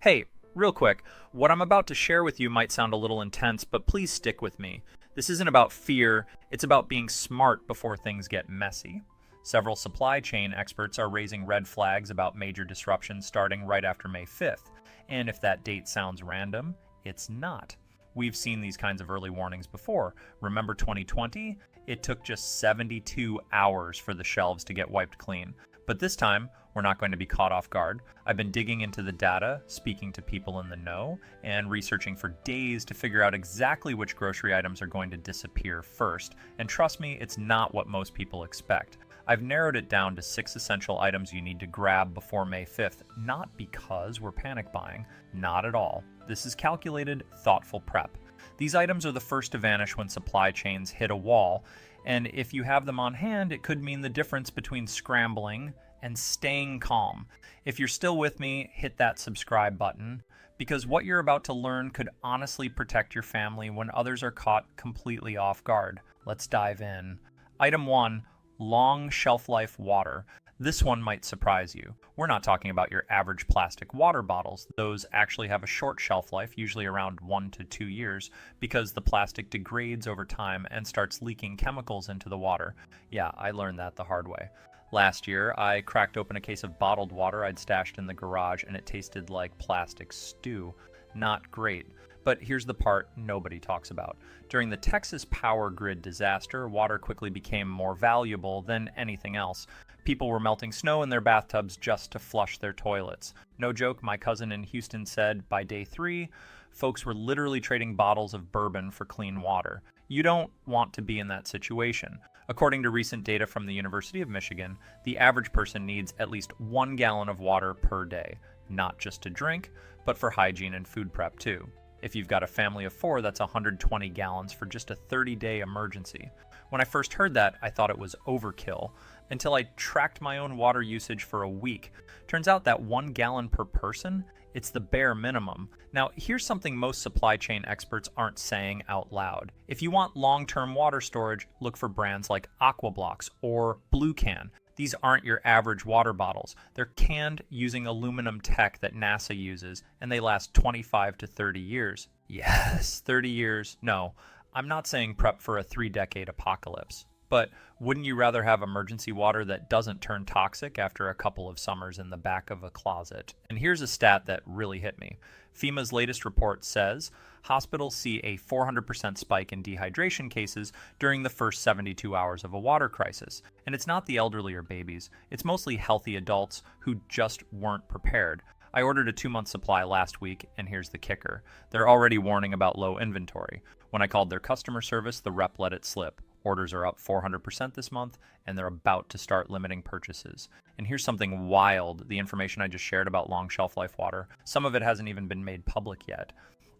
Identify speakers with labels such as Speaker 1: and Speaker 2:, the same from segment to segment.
Speaker 1: Hey, real quick, what I'm about to share with you might sound a little intense, but please stick with me. This isn't about fear, it's about being smart before things get messy. Several supply chain experts are raising red flags about major disruptions starting right after May 5th. And if that date sounds random, it's not. We've seen these kinds of early warnings before. Remember 2020? It took just 72 hours for the shelves to get wiped clean. But this time, we're not going to be caught off guard. I've been digging into the data, speaking to people in the know, and researching for days to figure out exactly which grocery items are going to disappear first. And trust me, it's not what most people expect. I've narrowed it down to 6 essential items you need to grab before May 5th, not because we're panic buying, not at all. This is calculated, thoughtful prep. These items are the first to vanish when supply chains hit a wall, and if you have them on hand, it could mean the difference between scrambling and staying calm. If you're still with me, hit that subscribe button, because what you're about to learn could honestly protect your family when others are caught completely off guard. Let's dive in. Item 1, long shelf life water. This one might surprise you. We're not talking about your average plastic water bottles. Those actually have a short shelf life, usually around 1 to 2 years, because the plastic degrades over time and starts leaking chemicals into the water. Yeah, I learned that the hard way. Last year, I cracked open a case of bottled water I'd stashed in the garage, and it tasted like plastic stew. Not great. But here's the part nobody talks about. During the Texas power grid disaster, water quickly became more valuable than anything else. People were melting snow in their bathtubs just to flush their toilets. No joke, my cousin in Houston said by day 3, folks were literally trading bottles of bourbon for clean water. You don't want to be in that situation. According to recent data from the University of Michigan, the average person needs at least 1 gallon of water per day, not just to drink, but for hygiene and food prep too. If you've got a family of 4, that's 120 gallons for just a 30-day emergency. When I first heard that, I thought it was overkill, until I tracked my own water usage for a week. Turns out that 1 gallon per person, it's the bare minimum. Now, here's something most supply chain experts aren't saying out loud. If you want long-term water storage, look for brands like Aquablocks or Blue Can. These aren't your average water bottles. They're canned using aluminum tech that NASA uses, and they last 25 to 30 years. Yes, 30 years. No, I'm not saying prep for a 3-decade apocalypse. But wouldn't you rather have emergency water that doesn't turn toxic after a couple of summers in the back of a closet? And here's a stat that really hit me. FEMA's latest report says hospitals see a 400% spike in dehydration cases during the first 72 hours of a water crisis. And it's not the elderly or babies. It's mostly healthy adults who just weren't prepared. I ordered a 2-month supply last week, and here's the kicker. They're already warning about low inventory. When I called their customer service, the rep let it slip. Orders are up 400% this month, and they're about to start limiting purchases. And here's something wild, the information I just shared about long shelf life water. Some of it hasn't even been made public yet.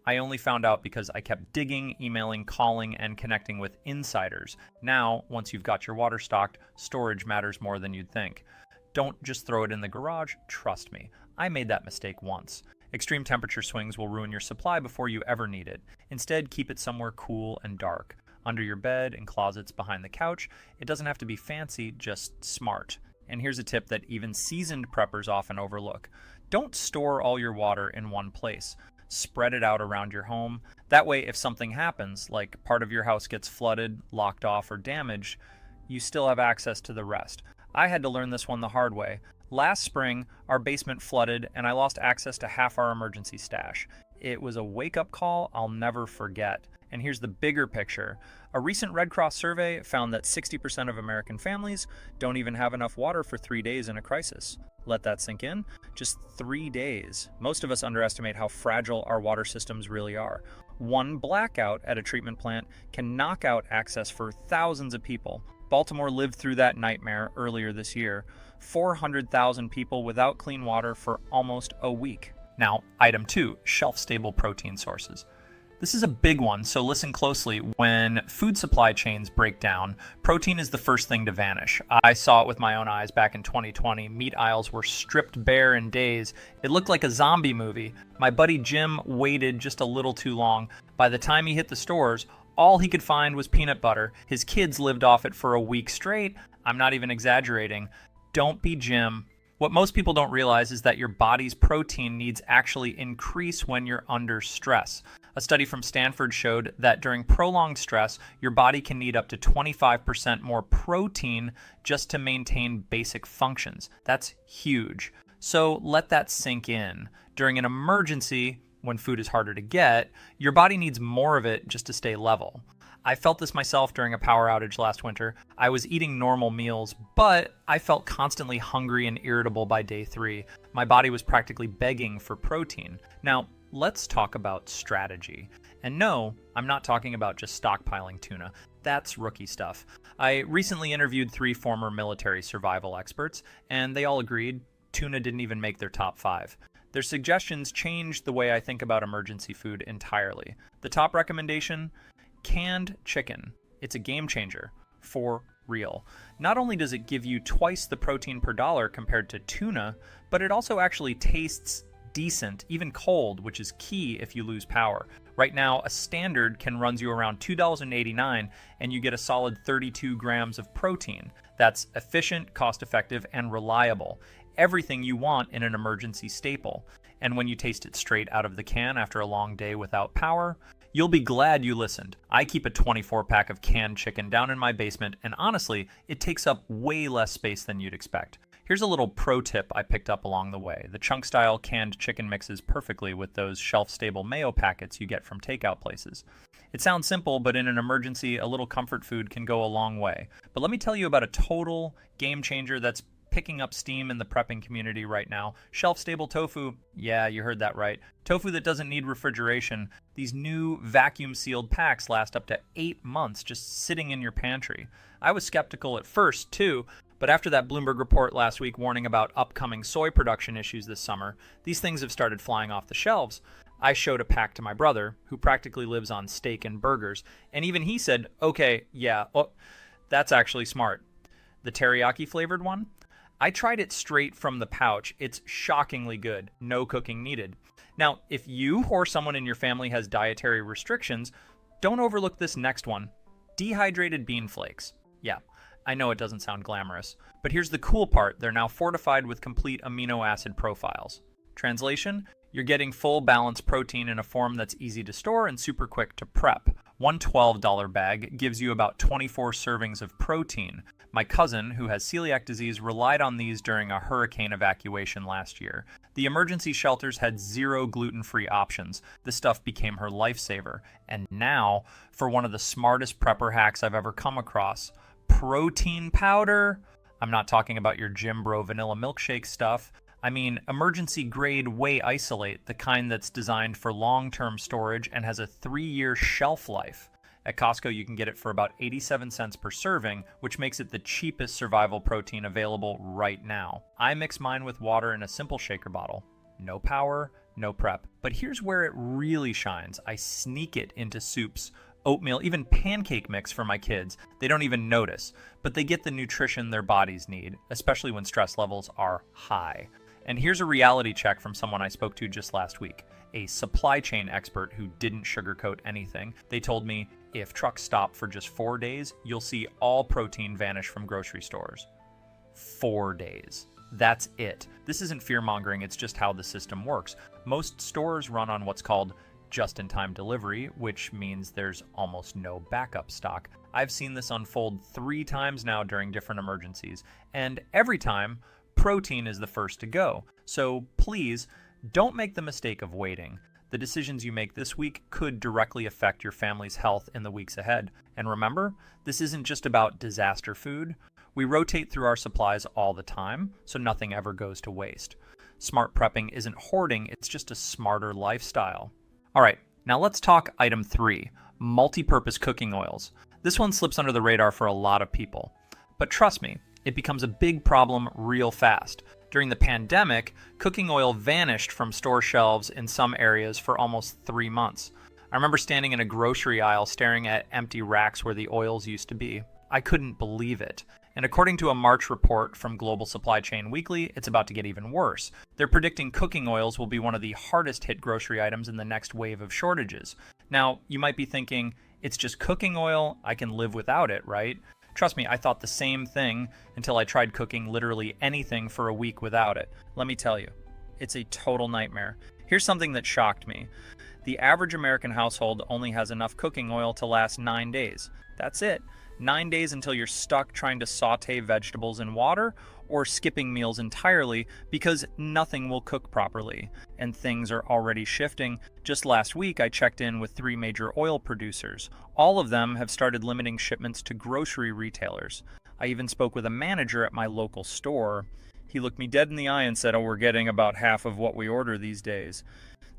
Speaker 1: I only found out because I kept digging, emailing, calling, and connecting with insiders. Now, once you've got your water stocked, storage matters more than you'd think. Don't just throw it in the garage, trust me. I made that mistake once. Extreme temperature swings will ruin your supply before you ever need it. Instead, keep it somewhere cool and dark. Under your bed, in closets, behind the couch. It doesn't have to be fancy, just smart. And here's a tip that even seasoned preppers often overlook. Don't store all your water in one place. Spread it out around your home. That way, if something happens, like part of your house gets flooded, locked off, or damaged, you still have access to the rest. I had to learn this one the hard way. Last spring, our basement flooded, and I lost access to half our emergency stash. It was a wake-up call I'll never forget. And here's the bigger picture. A recent Red Cross survey found that 60% of American families don't even have enough water for 3 days in a crisis. Let that sink in. Just 3 days. Most of us underestimate how fragile our water systems really are. One blackout at a treatment plant can knock out access for thousands of people. Baltimore lived through that nightmare earlier this year. 400,000 people without clean water for almost a week. Now, item 2, shelf-stable protein sources. This is a big one, so listen closely. When food supply chains break down, protein is the first thing to vanish. I saw it with my own eyes back in 2020. Meat aisles were stripped bare in days. It looked like a zombie movie. My buddy Jim waited just a little too long. By the time he hit the stores, all he could find was peanut butter. His kids lived off it for a week straight. I'm not even exaggerating. Don't be Jim. What most people don't realize is that your body's protein needs actually increase when you're under stress. A study from Stanford showed that during prolonged stress, your body can need up to 25% more protein just to maintain basic functions. That's huge. So let that sink in. During an emergency, when food is harder to get, your body needs more of it just to stay level. I felt this myself during a power outage last winter. I was eating normal meals, but I felt constantly hungry and irritable by day 3. My body was practically begging for protein. Now, let's talk about strategy. And no, I'm not talking about just stockpiling tuna. That's rookie stuff. I recently interviewed 3 former military survival experts, and they all agreed tuna didn't even make their top 5. Their suggestions changed the way I think about emergency food entirely. The top recommendation: canned chicken. It's a game changer, for real. Not only does it give you twice the protein per dollar compared to tuna, but it also actually tastes decent, even cold, which is key if you lose power. Right now, a standard can run you around $2.89 and you get a solid 32 grams of protein. That's efficient, cost-effective, and reliable. Everything you want in an emergency staple. And when you taste it straight out of the can after a long day without power, you'll be glad you listened. I keep a 24-pack of canned chicken down in my basement, and honestly, it takes up way less space than you'd expect. Here's a little pro tip I picked up along the way. The chunk-style canned chicken mixes perfectly with those shelf-stable mayo packets you get from takeout places. It sounds simple, but in an emergency, a little comfort food can go a long way. But let me tell you about a total game changer that's picking up steam in the prepping community right now. Shelf-stable tofu. Yeah, you heard that right. Tofu that doesn't need refrigeration. These new vacuum-sealed packs last up to 8 months just sitting in your pantry. I was skeptical at first, too, but after that Bloomberg report last week warning about upcoming soy production issues this summer, these things have started flying off the shelves. I showed a pack to my brother, who practically lives on steak and burgers, and even he said, okay, yeah, that's actually smart. The teriyaki flavored one? I tried it straight from the pouch. It's shockingly good. No cooking needed. Now, if you or someone in your family has dietary restrictions, don't overlook this next one. Dehydrated bean flakes. Yeah, I know it doesn't sound glamorous, but here's the cool part. They're now fortified with complete amino acid profiles. Translation: you're getting full balanced protein in a form that's easy to store and super quick to prep. One $12 bag gives you about 24 servings of protein. My cousin, who has celiac disease, relied on these during a hurricane evacuation last year. The emergency shelters had 0 gluten-free options. This stuff became her lifesaver. And now, for one of the smartest prepper hacks I've ever come across, protein powder. I'm not talking about your Jim Bro vanilla milkshake stuff. I mean emergency grade whey isolate, the kind that's designed for long-term storage and has a 3-year shelf life. At Costco, you can get it for about 87 cents per serving, which makes it the cheapest survival protein available right now. I mix mine with water in a simple shaker bottle. No power, no prep. But here's where it really shines. I sneak it into soups, oatmeal, even pancake mix for my kids. They don't even notice, but they get the nutrition their bodies need, especially when stress levels are high. And here's a reality check from someone I spoke to just last week, a supply chain expert who didn't sugarcoat anything. They told me, if trucks stop for just 4 days, you'll see all protein vanish from grocery stores. 4 days. That's it. This isn't fear-mongering, it's just how the system works. Most stores run on what's called just-in-time delivery, which means there's almost no backup stock. I've seen this unfold 3 times now during different emergencies, and every time, protein is the first to go. So please, don't make the mistake of waiting. The decisions you make this week could directly affect your family's health in the weeks ahead. And remember, this isn't just about disaster food. We rotate through our supplies all the time, so nothing ever goes to waste. Smart prepping isn't hoarding, it's just a smarter lifestyle. All right, now let's talk item 3, multi-purpose cooking oils. This one slips under the radar for a lot of people. But trust me, it becomes a big problem real fast. During the pandemic, cooking oil vanished from store shelves in some areas for almost 3 months. I remember standing in a grocery aisle staring at empty racks where the oils used to be. I couldn't believe it. And according to a March report from Global Supply Chain Weekly, it's about to get even worse. They're predicting cooking oils will be one of the hardest hit grocery items in the next wave of shortages. Now, you might be thinking, it's just cooking oil, I can live without it, right? Trust me, I thought the same thing until I tried cooking literally anything for a week without it. Let me tell you, it's a total nightmare. Here's something that shocked me. The average American household only has enough cooking oil to last 9 days. That's it. 9 days until you're stuck trying to saute vegetables in water or skipping meals entirely because nothing will cook properly. And things are already shifting. Just last week, I checked in with 3 major oil producers. All of them have started limiting shipments to grocery retailers. I even spoke with a manager at my local store. He looked me dead in the eye and said, "Oh, we're getting about half of what we order these days."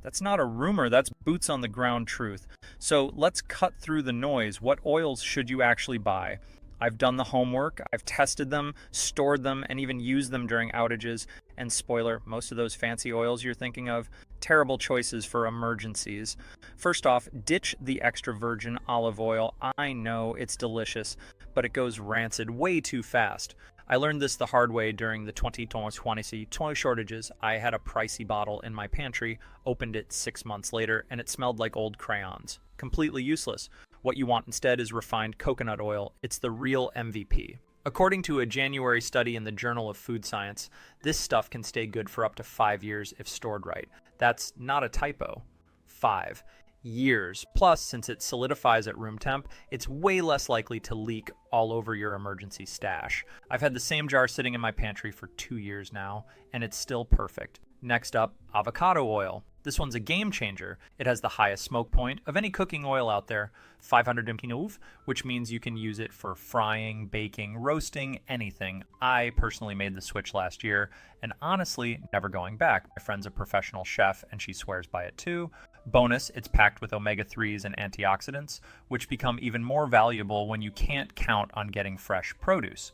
Speaker 1: That's not a rumor, that's boots on the ground truth. So let's cut through the noise. What oils should you actually buy? I've done the homework, I've tested them, stored them, and even used them during outages. And spoiler, most of those fancy oils you're thinking of, terrible choices for emergencies. First off, ditch the extra virgin olive oil. I know it's delicious, but it goes rancid way too fast. I learned this the hard way during the 2020 toy shortages. I had a pricey bottle in my pantry, opened it 6 months later, and it smelled like old crayons. Completely useless. What you want instead is refined coconut oil. It's the real MVP. According to a January study in the Journal of Food Science, this stuff can stay good for up to 5 years if stored right. That's not a typo. 5 years. Plus, since it solidifies at room temp, it's way less likely to leak all over your emergency stash. I've had the same jar sitting in my pantry for 2 years now, and it's still perfect. Next up, avocado oil. This one's a game changer. It has the highest smoke point of any cooking oil out there, 500 mknov, which means you can use it for frying, baking, roasting, anything. I personally made the switch last year, and honestly, never going back. My friend's a professional chef, and she swears by it too. Bonus, it's packed with omega-3s and antioxidants, which become even more valuable when you can't count on getting fresh produce.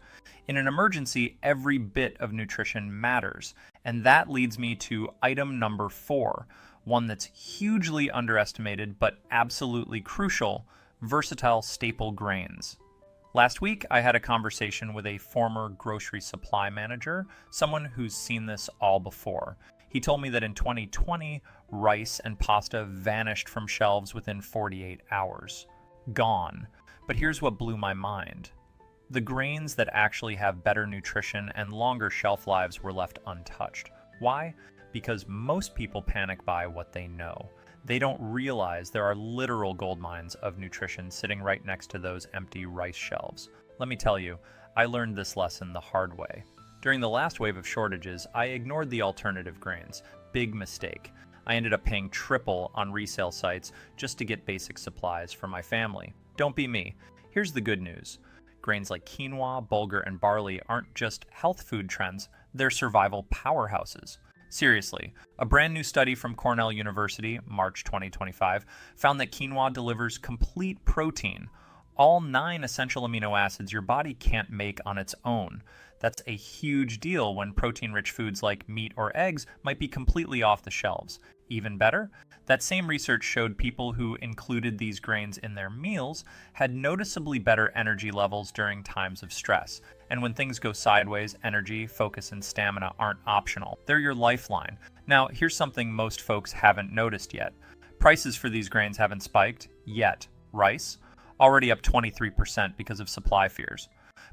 Speaker 1: In an emergency, every bit of nutrition matters, and that leads me to item number 4, one that's hugely underestimated but absolutely crucial: versatile staple grains. Last week, I had a conversation with a former grocery supply manager, someone who's seen this all before. He told me that in 2020, rice and pasta vanished from shelves within 48 hours. Gone. But here's what blew my mind. The grains that actually have better nutrition and longer shelf lives were left untouched. Why? Because most people panic buy what they know. They don't realize there are literal gold mines of nutrition sitting right next to those empty rice shelves. Let me tell you, I learned this lesson the hard way. During the last wave of shortages, I ignored the alternative grains. Big mistake. I ended up paying triple on resale sites just to get basic supplies for my family. Don't be me. Here's the good news. Grains like quinoa, bulgur, and barley aren't just health food trends, they're survival powerhouses. Seriously, a brand new study from Cornell University, March 2025, found that quinoa delivers complete protein, all 9 essential amino acids your body can't make on its own. That's a huge deal when protein-rich foods like meat or eggs might be completely off the shelves. Even better, that same research showed people who included these grains in their meals had noticeably better energy levels during times of stress. And when things go sideways, energy, focus, and stamina aren't optional. They're your lifeline. Now, here's something most folks haven't noticed yet. Prices for these grains haven't spiked yet. Rice, already up 23% because of supply fears.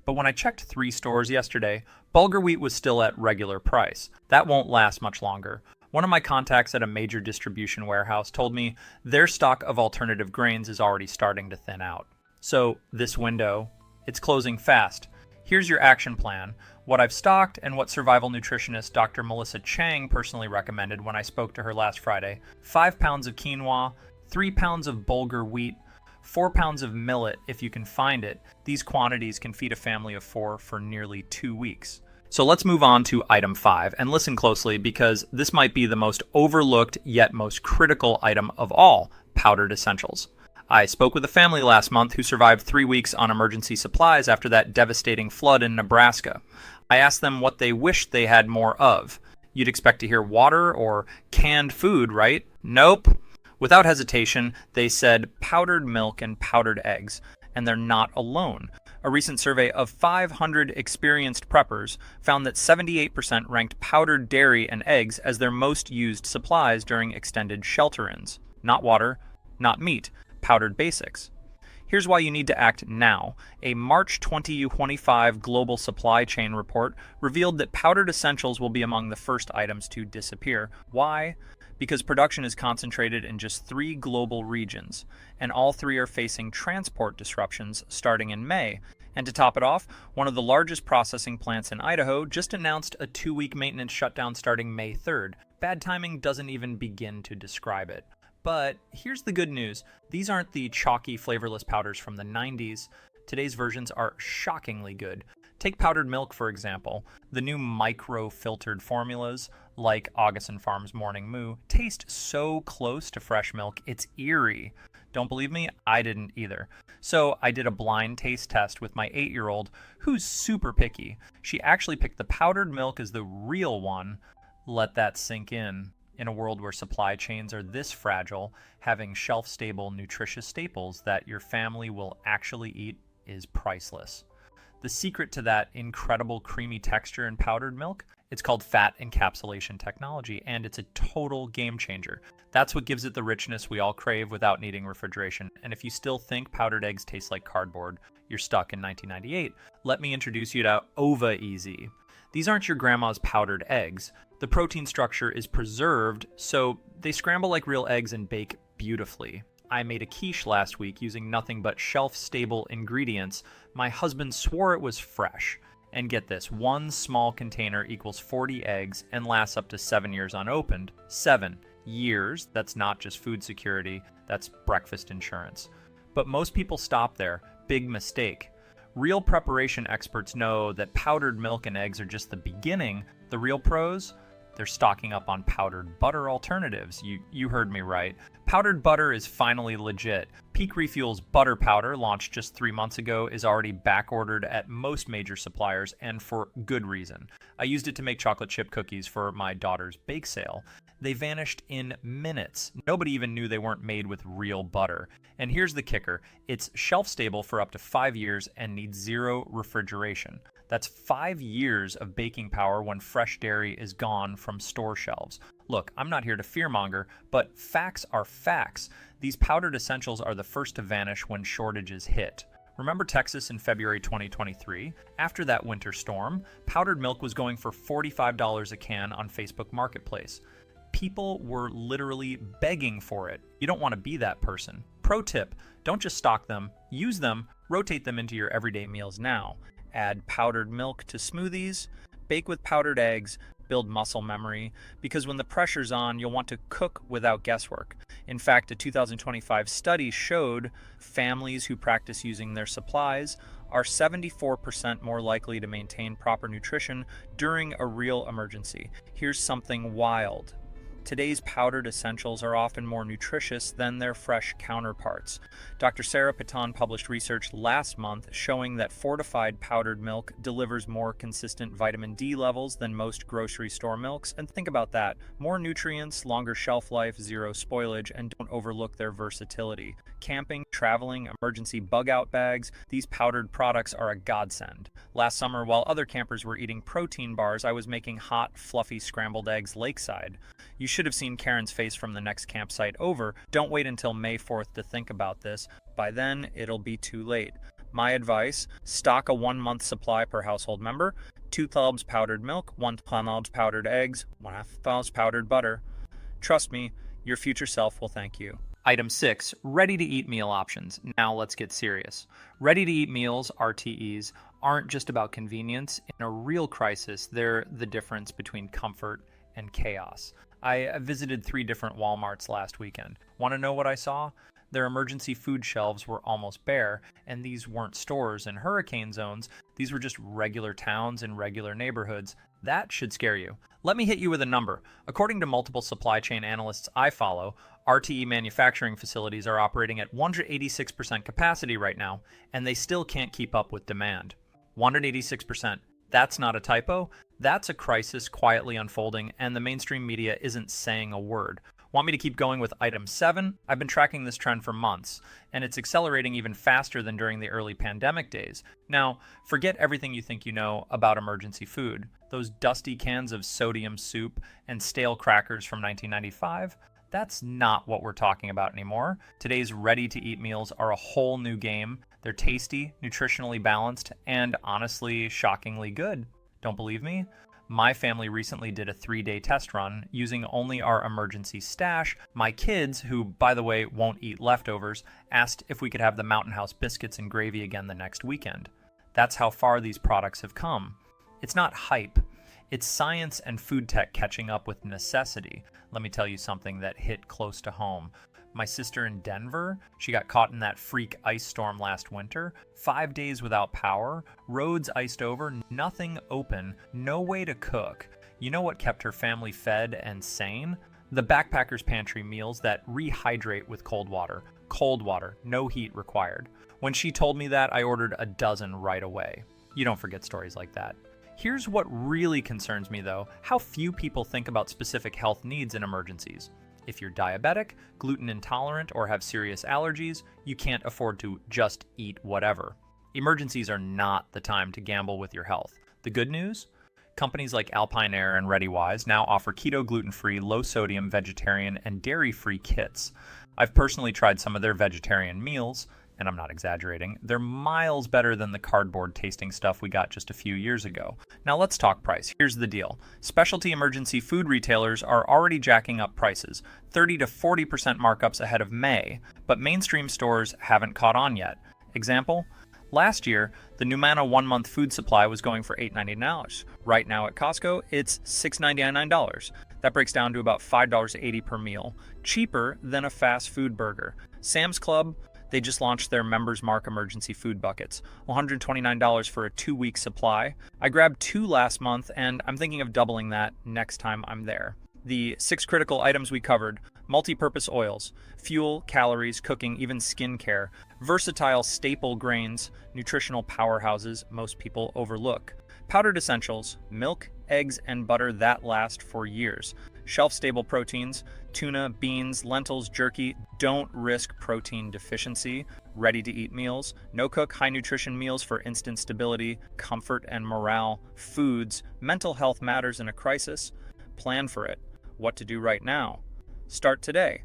Speaker 1: But when I checked 3 stores yesterday, bulgur wheat was still at regular price. That won't last much longer. One of my contacts at a major distribution warehouse told me their stock of alternative grains is already starting to thin out. So this window, it's closing fast. Here's your action plan, what I've stocked and what survival nutritionist Dr. Melissa Chang personally recommended when I spoke to her last Friday. 5 pounds of quinoa, 3 pounds of bulgur wheat, 4 pounds of millet if you can find it. These quantities can feed a family of 4 for nearly 2 weeks. So let's move on to item 5, and listen closely because this might be the most overlooked yet most critical item of all: powdered essentials. I spoke with a family last month who survived 3 weeks on emergency supplies after that devastating flood in Nebraska. I asked them what they wished they had more of. You'd expect to hear water or canned food, right? Nope. Without hesitation, they said powdered milk and powdered eggs, and they're not alone. A recent survey of 500 experienced preppers found that 78% ranked powdered dairy and eggs as their most used supplies during extended shelter-ins. Not water, not meat, powdered basics. Here's why you need to act now. A March 2025 global supply chain report revealed that powdered essentials will be among the first items to disappear. Why? Because production is concentrated in just 3 global regions, and all 3 are facing transport disruptions starting in May. And to top it off, one of the largest processing plants in Idaho just announced a 2-week maintenance shutdown starting May 3rd. Bad timing doesn't even begin to describe it. But here's the good news. These aren't the chalky, flavorless powders from the 90s. Today's versions are shockingly good. Take powdered milk, for example. The new micro-filtered formulas, like Augustin Farms Morning Moo, taste so close to fresh milk, it's eerie. Don't believe me? I didn't either. So I did a blind taste test with my 8-year-old, who's super picky. She actually picked the powdered milk as the real one. Let that sink in. In a world where supply chains are this fragile, having shelf-stable, nutritious staples that your family will actually eat is priceless. The secret to that incredible creamy texture in powdered milk, it's called fat encapsulation technology, and it's a total game changer. That's what gives it the richness we all crave without needing refrigeration. And if you still think powdered eggs taste like cardboard, you're stuck in 1998. Let me introduce you to Ova Easy. These aren't your grandma's powdered eggs. The protein structure is preserved, so they scramble like real eggs and bake beautifully. I made a quiche last week using nothing but shelf-stable ingredients. My husband swore it was fresh. And get this, 1 small container equals 40 eggs and lasts up to 7 years unopened. 7 years, that's not just food security, that's breakfast insurance. But most people stop there. Big mistake. Real preparation experts know that powdered milk and eggs are just the beginning. The real pros? They're stocking up on powdered butter alternatives. You heard me right. Powdered butter is finally legit. Peak Refuel's butter powder, launched just 3 months ago, is already back-ordered at most major suppliers, and for good reason. I used it to make chocolate chip cookies for my daughter's bake sale. They vanished in minutes. Nobody even knew they weren't made with real butter. And here's the kicker. It's shelf-stable for up to 5 years and needs 0 refrigeration. That's 5 years of baking power when fresh dairy is gone from store shelves. Look, I'm not here to fearmonger, but facts are facts. These powdered essentials are the first to vanish when shortages hit. Remember Texas in February 2023? After that winter storm, powdered milk was going for $45 a can on Facebook Marketplace. People were literally begging for it. You don't want to be that person. Pro tip, don't just stock them, use them, rotate them into your everyday meals now. Add powdered milk to smoothies, bake with powdered eggs, build muscle memory, because when the pressure's on, you'll want to cook without guesswork. In fact, a 2025 study showed families who practice using their supplies are 74% more likely to maintain proper nutrition during a real emergency. Here's something wild. Today's powdered essentials are often more nutritious than their fresh counterparts. Dr. Sarah Piton published research last month showing that fortified powdered milk delivers more consistent vitamin D levels than most grocery store milks. And think about that. More nutrients, longer shelf life, 0 spoilage, and don't overlook their versatility. Camping, traveling, emergency bug-out bags, these powdered products are a godsend. Last summer, while other campers were eating protein bars, I was making hot, fluffy scrambled eggs lakeside. You should have seen Karen's face from the next campsite over. Don't wait until May 4th to think about this. By then, it'll be too late. My advice, stock a 1-month supply per household member, 2 tubs powdered milk, 1 tubs powdered eggs, 1/2 tubs powdered butter. Trust me, your future self will thank you. Item 6, ready-to-eat meal options. Now let's get serious. Ready-to-eat meals, RTEs, aren't just about convenience. In a real crisis, they're the difference between comfort and chaos. I visited 3 different Walmarts last weekend. Want to know what I saw? Their emergency food shelves were almost bare, and these weren't stores in hurricane zones. These were just regular towns and regular neighborhoods. That should scare you. Let me hit you with a number. According to multiple supply chain analysts I follow, RTE manufacturing facilities are operating at 186% capacity right now, and they still can't keep up with demand. 186%. That's not a typo. That's a crisis quietly unfolding, and the mainstream media isn't saying a word. Want me to keep going with item 7? I've been tracking this trend for months, and it's accelerating even faster than during the early pandemic days. Now, forget everything you think you know about emergency food. Those dusty cans of sodium soup and stale crackers from 1995, That's not what we're talking about anymore. Today's ready-to-eat meals are a whole new game. They're tasty, nutritionally balanced, and honestly, shockingly good. Don't believe me? My family recently did a 3-day test run using only our emergency stash. My kids, who, by the way, won't eat leftovers, asked if we could have the Mountain House biscuits and gravy again the next weekend. That's how far these products have come. It's not hype. It's science and food tech catching up with necessity. Let me tell you something that hit close to home. My sister in Denver, she got caught in that freak ice storm last winter. 5 days without power, roads iced over, nothing open, no way to cook. You know what kept her family fed and sane? The Backpacker's Pantry meals that rehydrate with cold water. Cold water, no heat required. When she told me that, I ordered a dozen right away. You don't forget stories like that. Here's what really concerns me though, how few people think about specific health needs in emergencies. If you're diabetic, gluten intolerant, or have serious allergies, you can't afford to just eat whatever. Emergencies are not the time to gamble with your health. The good news? Companies like Alpine Air and ReadyWise now offer keto, gluten-free, low-sodium, vegetarian, and dairy-free kits. I've personally tried some of their vegetarian meals, and I'm not exaggerating. They're miles better than the cardboard-tasting stuff we got just a few years ago. Now let's talk price. Here's the deal. Specialty emergency food retailers are already jacking up prices, 30 to 40% markups ahead of May, but mainstream stores haven't caught on yet. Example? Last year, the Numana 1-month food supply was going for $8.99. Right now at Costco, it's $6.99. That breaks down to about $5.80 per meal, cheaper than a fast food burger. Sam's Club, they just launched their Members Mark emergency food buckets, $129 for a 2-week supply. I grabbed 2 last month, and I'm thinking of doubling that next time I'm there. The 6 critical items we covered: multi-purpose oils, fuel, calories, cooking, even skincare, versatile staple grains, nutritional powerhouses most people overlook, powdered essentials, milk, eggs, and butter that last for years, shelf-stable proteins, tuna, beans, lentils, jerky. Don't risk protein deficiency. Ready-to-eat meals, no-cook, high-nutrition meals for instant stability, comfort, and morale. Foods, mental health matters in a crisis. Plan for it. What to do right now? Start today.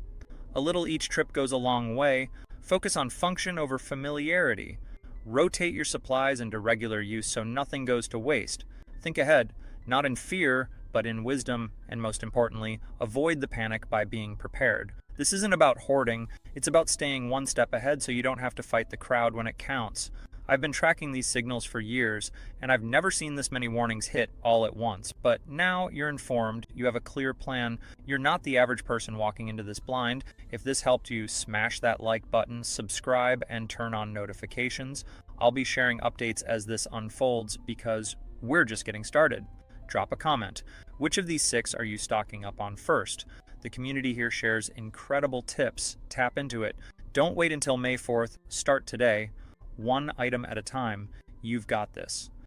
Speaker 1: A little each trip goes a long way. Focus on function over familiarity. Rotate your supplies into regular use so nothing goes to waste. Think ahead, not in fear, but in wisdom, and most importantly, avoid the panic by being prepared. This isn't about hoarding, it's about staying one step ahead so you don't have to fight the crowd when it counts. I've been tracking these signals for years, and I've never seen this many warnings hit all at once. But now you're informed, you have a clear plan, you're not the average person walking into this blind. If this helped you, smash that like button, subscribe, and turn on notifications. I'll be sharing updates as this unfolds because we're just getting started. Drop a comment. Which of these 6 are you stocking up on first? The community here shares incredible tips. Tap into it. Don't wait until May 4th. Start today. One item at a time. You've got this.